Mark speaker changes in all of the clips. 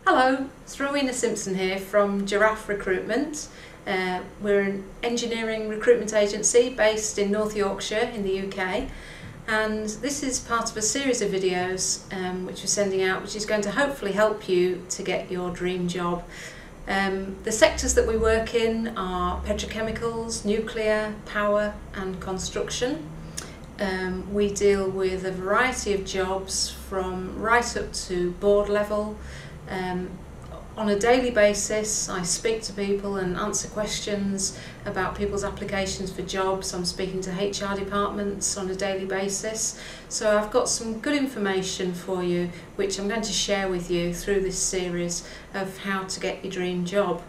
Speaker 1: Hello, it's Rowena Simpson here from Giraffe Recruitment. We're an engineering recruitment agency based in North Yorkshire in the UK, and this is part of a series of videos which we're sending out, which is going to hopefully help you to get your dream job. The sectors that we work in are petrochemicals, nuclear, power and construction. We deal with a variety of jobs from right up to board level. On a daily basis I speak to people and answer questions about people's applications for jobs. I'm speaking to HR departments on a daily basis, so I've got some good information for you which I'm going to share with you through this series of how to get your dream job.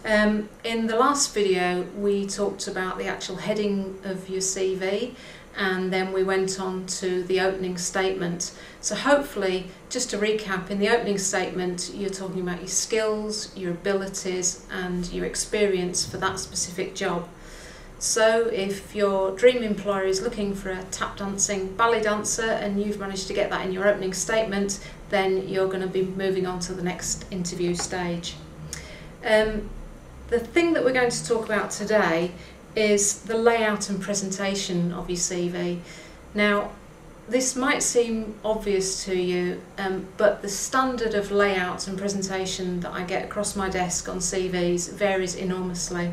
Speaker 1: In the last video we talked about the actual heading of your CV, and then we went on to the opening statement. So hopefully, just to recap, in the opening statement you're talking about your skills, your abilities and your experience for that specific job. So if your dream employer is looking for a tap dancing ballet dancer and you've managed to get that in your opening statement, then you're going to be moving on to the next interview stage. The thing that we're going to talk about today is the layout and presentation of your CV. Now, this might seem obvious to you, but the standard of layout and presentation that I get across my desk on CVs varies enormously.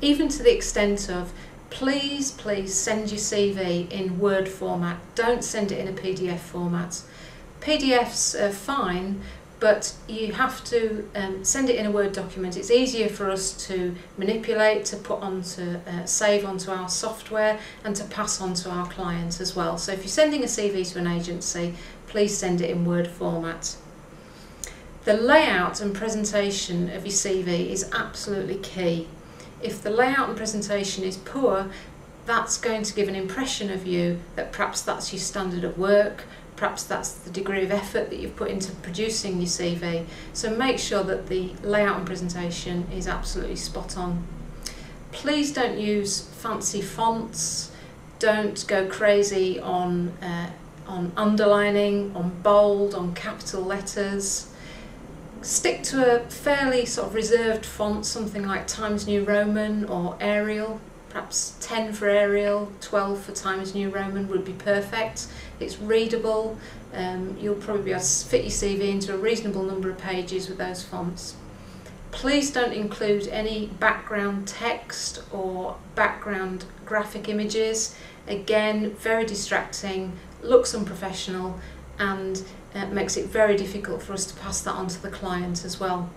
Speaker 1: Even to the extent of, please send your CV in Word format. Don't send it in a PDF format. PDFs are fine, but you have to send it in a Word document. It's easier for us to manipulate, to put onto, save onto our software and to pass on to our clients as well. So if you're sending a CV to an agency, please send it in Word format. The layout and presentation of your CV is absolutely key. If the layout and presentation is poor, that's going to give an impression of you that perhaps that's your standard of work, perhaps that's the degree of effort that you've put into producing your CV. So make sure that the layout and presentation is absolutely spot on. Please don't use fancy fonts. Don't go crazy on underlining, on bold, on capital letters. Stick to a fairly sort of reserved font, something like Times New Roman or Arial. Perhaps 10 for Arial, 12 for Times New Roman would be perfect. It's readable. You'll probably be able to fit your CV into a reasonable number of pages with those fonts. Please don't include any background text or background graphic images. Again, very distracting, looks unprofessional, and makes it very difficult for us to pass that on to the client as well.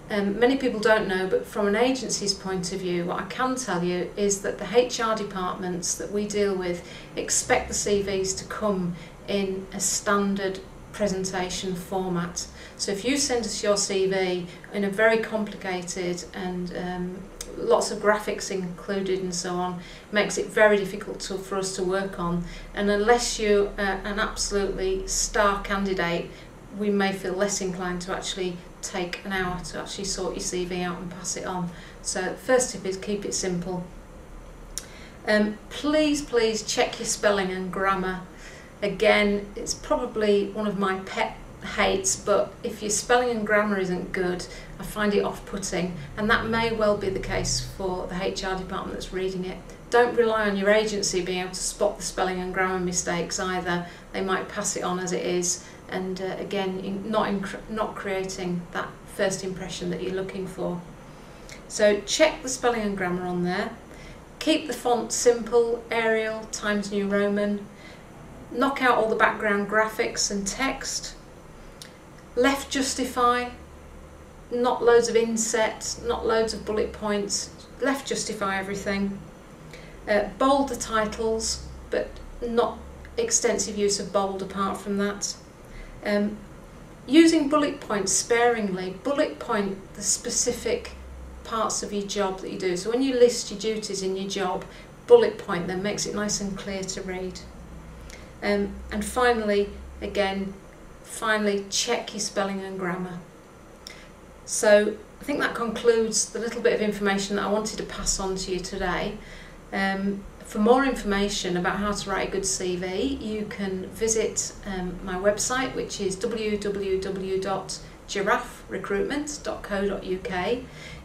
Speaker 1: Many people don't know, but from an agency's point of view, what I can tell you is that the HR departments that we deal with expect the CVs to come in a standard presentation format. So if you send us your CV in a very complicated and lots of graphics included and so on, makes it very difficult for us to work on. And unless you're an absolutely star candidate, we may feel less inclined to actually take an hour to actually sort your CV out and pass it on. So first tip is keep it simple. Please check your spelling and grammar. Again, it's probably one of my pet hates, but if your spelling and grammar isn't good, I find it off-putting, and that may well be the case for the HR department that's reading it. Don't rely on your agency being able to spot the spelling and grammar mistakes either. They might pass it on as it is, and again, not creating that first impression that you're looking for. So check the spelling and grammar on there. Keep the font simple, Arial, Times New Roman. Knock out all the background graphics and text. Left justify, not loads of inset, not loads of bullet points. Left justify everything. Bold the titles, but not extensive use of bold apart from that. Using bullet points sparingly. Bullet point the specific parts of your job that you do. So when you list your duties in your job, bullet point them, makes it nice and clear to read. And finally, check your spelling and grammar. So I think that concludes the little bit of information that I wanted to pass on to you today. For more information about how to write a good CV, you can visit my website, which is www.girafferecruitment.co.uk.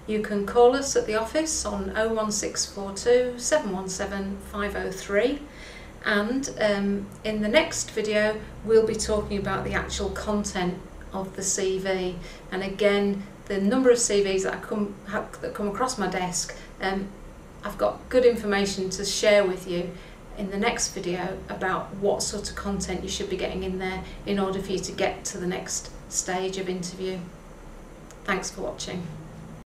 Speaker 1: You can call us at the office on 01642 717 503, and in the next video we'll be talking about the actual content of the CV. And again, the number of CVs that come across my desk, I've got good information to share with you in the next video about what sort of content you should be getting in there in order for you to get to the next stage of interview. Thanks for watching.